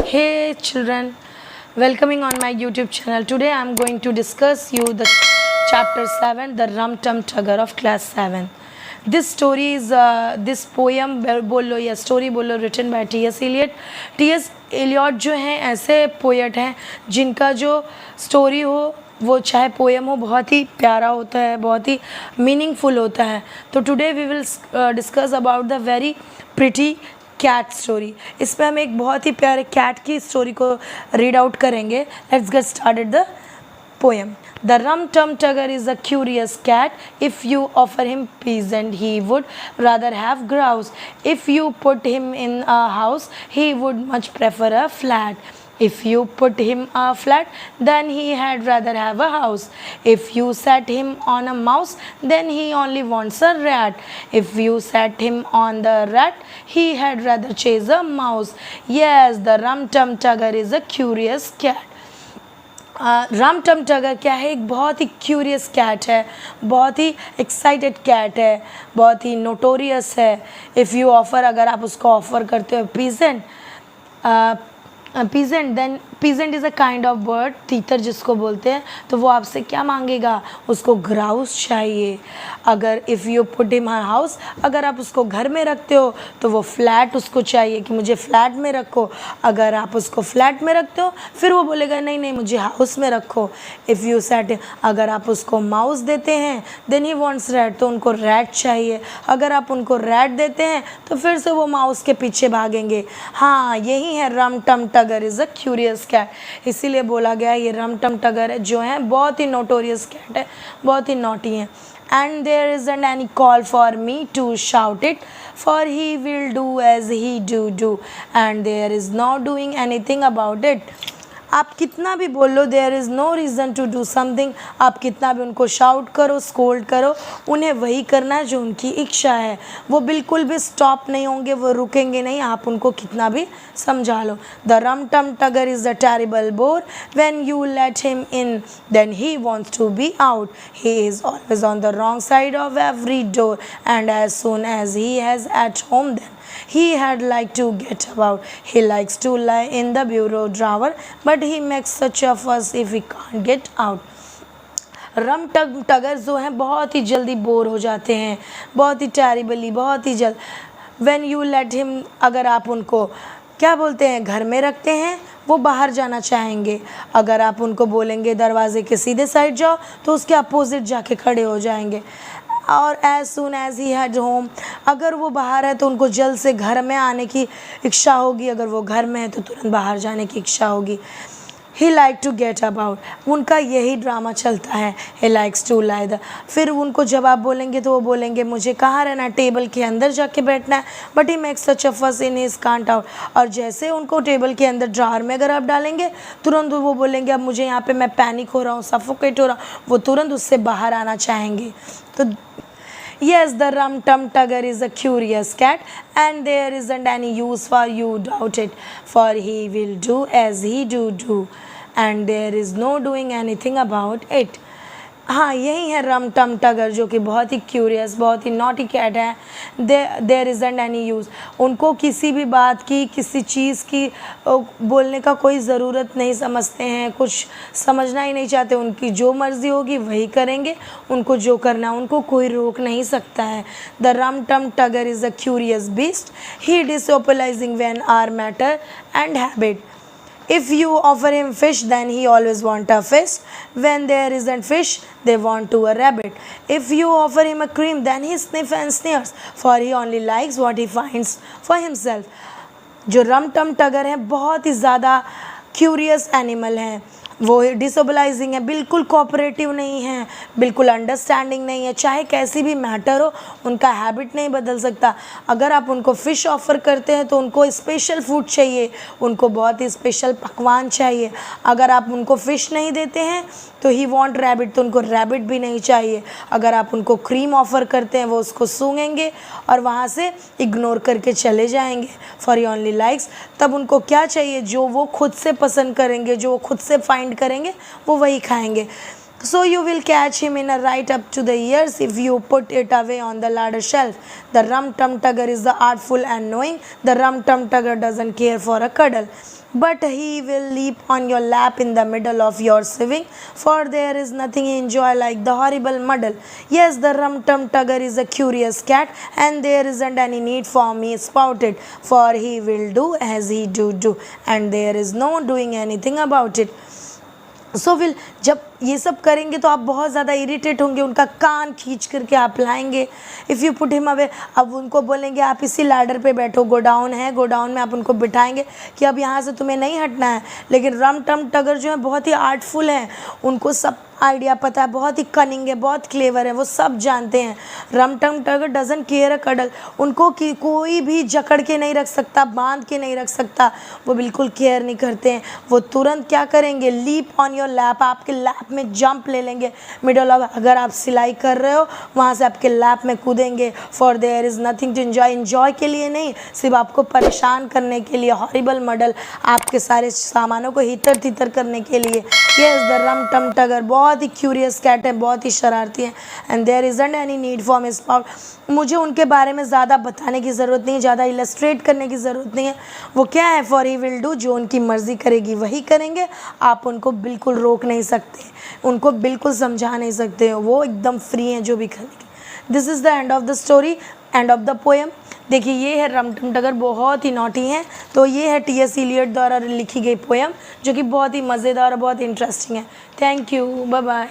Hey children, welcoming on my YouTube channel. Today I am going to discuss you the chapter 7, the Rum Tum Tugger of class 7. This story is this poem बोलो या story बोलो written by T.S. Eliot. T.S. Eliot जो हैं ऐसे poet हैं जिनका जो story हो वो चाहे पोएम हो बहुत ही प्यारा होता है, बहुत ही मीनिंगफुल होता है. तो today we will discuss about the very pretty cat story. इसमें हम एक बहुत ही प्यारे कैट की स्टोरी को रीड आउट करेंगे. Let's get started the poem. The Rum Tum Tugger is a curious cat. If you offer him peas and he would rather have grouse. If you put him in a house, he would much prefer a flat. If you put him a flat, then he had rather have a house. If you set him on a mouse, then he only wants a rat. If you set him on the rat, he had rather chase a mouse. Yes, the Rum Tum Tugger is a curious cat. Rum Tum turgor क्या है? एक बहुत ही curious cat है, बहुत ही excited cat है, बहुत ही notorious है. इफ़ यू ऑफ़र, अगर आप उसको ऑफ़र करते हो pheasant, pheasant then pheasant is a kind of bird, तीतर जिसको बोलते हैं, तो वो आपसे क्या मांगेगा? उसको ग्राउस चाहिए. अगर if you put in my house, अगर आप उसको घर में रखते हो तो वो फ्लैट उसको चाहिए कि मुझे फ्लैट में रखो. अगर आप उसको फ्लैट में रखते हो फिर वो बोलेगा नहीं नहीं मुझे हाउस में रखो. इफ़ यू सेट, अगर आप उसको माउस देते हैं देन ही वॉन्ट्स रैट, तो उनको रैट चाहिए. अगर आप उनको रैट देते हैं तो फिर से वो माउस के पीछे भागेंगे. हाँ, यही है Rum Tum Tugger is a curious cat. इसीलिए बोला गया ये रम टम टगर है जो है बहुत ही नोटोरियस कैट है, बहुत ही नॉटी है. And there isn't any call for me to shout it, for he will do as he do, and there is no doing anything about it. आप कितना भी बोल लो, there is no reason to do something. आप कितना भी उनको shout करो, स्कोल्ड करो, उन्हें वही करना है जो उनकी इच्छा है. वो बिल्कुल भी स्टॉप नहीं होंगे, वो रुकेंगे नहीं, आप उनको कितना भी समझा लो. The Rum Tum Tugger is a terrible bore. When you let him in then he wants to be out. He is always on the wrong side of every door, and as soon as he has at home then he had liked to get about. He likes to lie in the bureau drawer, but he makes such a fuss if he can't get out. Rum Tum turgor जो हैं बहुत ही जल्दी bore हो जाते हैं, बहुत ही terribly, बहुत ही जल्द. When you let him, अगर आप उनको क्या बोलते हैं घर में रखते हैं, वो बाहर जाना चाहेंगे. अगर आप उनको बोलेंगे दरवाजे के सीधे साइड जाओ तो उसके अपोजिट जाके खड़े हो जाएंगे. और as soon as he had home, अगर वो बाहर है तो उनको जल्द से घर में आने की इच्छा होगी. अगर वो घर में है तो तुरंत बाहर जाने की इच्छा होगी. He like to get about, उनका यही ड्रामा चलता है. He likes to lie the, फिर उनको जब आप बोलेंगे तो वो बोलेंगे मुझे कहाँ रहना है, टेबल के अंदर जाके बैठना है. बट ही मेक्स सच अ फस इन हिज कांट आउट, और जैसे उनको टेबल के अंदर ड्रावर में अगर आप डालेंगे तुरंत वो बोलेंगे अब मुझे यहाँ पे मैं पैनिक हो रहा हूँ, सफोकेट हो रहा हूँ, वो तुरंत उससे बाहर आना चाहेंगे. तो yes, the Rum Tum Tugger is a curious cat, and there isn't any use for you doubt it, for he will do as he do, and there is no doing anything about it. हाँ, यही है Rum Tum turgor जो कि बहुत ही curious, बहुत ही naughty cat है. There isn't any use, उनको किसी भी बात की, किसी चीज़ की बोलने का कोई ज़रूरत नहीं समझते हैं, कुछ समझना ही नहीं चाहते. उनकी जो मर्ज़ी होगी वही करेंगे, उनको जो करना उनको कोई रोक नहीं सकता है. The Rum Tum Tugger is a curious beast. He disobliging when are matter and habit. If you offer him fish, then he always want a fish. When there isn't fish, they want to a rabbit. If you offer him a cream, then he sniff and sneers, for he only likes what he finds for himself. जो रम Tum turgor हैं बहुत ही ज़्यादा curious animal हैं. वो डिसोबलाइजिंग है, बिल्कुल cooperative नहीं है, बिल्कुल अंडरस्टैंडिंग नहीं है. चाहे कैसी भी मैटर हो उनका हैबिट नहीं बदल सकता. अगर आप उनको फ़िश ऑफ़र करते हैं तो उनको स्पेशल फूड चाहिए, उनको बहुत ही स्पेशल पकवान चाहिए. अगर आप उनको फ़िश नहीं देते हैं तो ही वांट रैबिट, तो उनको रैबिट भी नहीं चाहिए. अगर आप उनको क्रीम ऑफ़र करते हैं वो उसको सूंघेंगे और वहाँ से इग्नोर करके चले जाएंगे. फॉर ही ओनली लाइक्स, तब उनको क्या चाहिए? जो वो खुद से पसंद करेंगे, जो वो खुद से फाइंड करेंगे वो वही खाएंगे. So you will catch him in a right up to the ears if you put it away on the ladder shelf. The rum-tum-tugger is the artful and knowing. The rum-tum-tugger doesn't care for a cuddle, but he will leap on your lap in the middle of your sewing, for there is nothing he enjoy like the horrible muddle. Yes, the rum-tum-tugger is a curious cat, and there isn't any need for me spout it, for he will do as he do, and there is no doing anything about it. So will जब ये सब करेंगे तो आप बहुत ज़्यादा irritate होंगे, उनका कान खींच करके आप लाएंगे. If you put him away, अब उनको बोलेंगे आप इसी लैडर पे बैठो, गोडाउन है, गोडाउन में आप उनको बिठाएंगे कि अब यहाँ से तुम्हें नहीं हटना है. लेकिन rum-tum-tugger जो है बहुत ही आर्टफुल हैं, उनको सब आइडिया पता है, बहुत ही कनिंग है, बहुत क्लेवर है, वो सब जानते हैं. rum-tum-tugger doesn't care a cuddle, उनको कोई भी जकड़ के नहीं रख सकता, बांध के नहीं रख सकता, वो बिल्कुल केयर नहीं करते हैं. वो तुरंत क्या करेंगे, लीप ऑन योर लैप, आपके लैप में जंप ले लेंगे. मिडल ऑफ, अगर आप सिलाई कर रहे हो वहाँ से आपके लैप में कूदेंगे. For there is nothing to enjoy के लिए नहीं, सिर्फ आपको परेशान करने के लिए, हॉरिबल मॉडल, आपके सारे सामानों को हितर तितर करने के लिए. यस, द rum-tum-tugger बहुत ही क्यूरियस कैट है, बहुत ही शरारती है. And there isn't any need for miss pout. मुझे उनके बारे में ज़्यादा बताने की ज़रूरत नहीं है, ज़्यादा इलस्ट्रेट करने की ज़रूरत नहीं है. वो क्या है, फॉर ही विल डू, जो उनकी मर्ज़ी करेगी वही करेंगे. आप उनको बिल्कुल रोक नहीं सकते, उनको बिल्कुल समझा नहीं सकते, वो एकदम फ्री हैं जो भी करेंगे. This is the end of the story, end of the poem. देखिए ये है rum-tum-tugger, बहुत ही नॉटी हैं. तो ये है T.S. Eliot द्वारा लिखी गई पोएम, जो कि बहुत ही मज़ेदार और बहुत इंटरेस्टिंग है. Thank you, bye bye.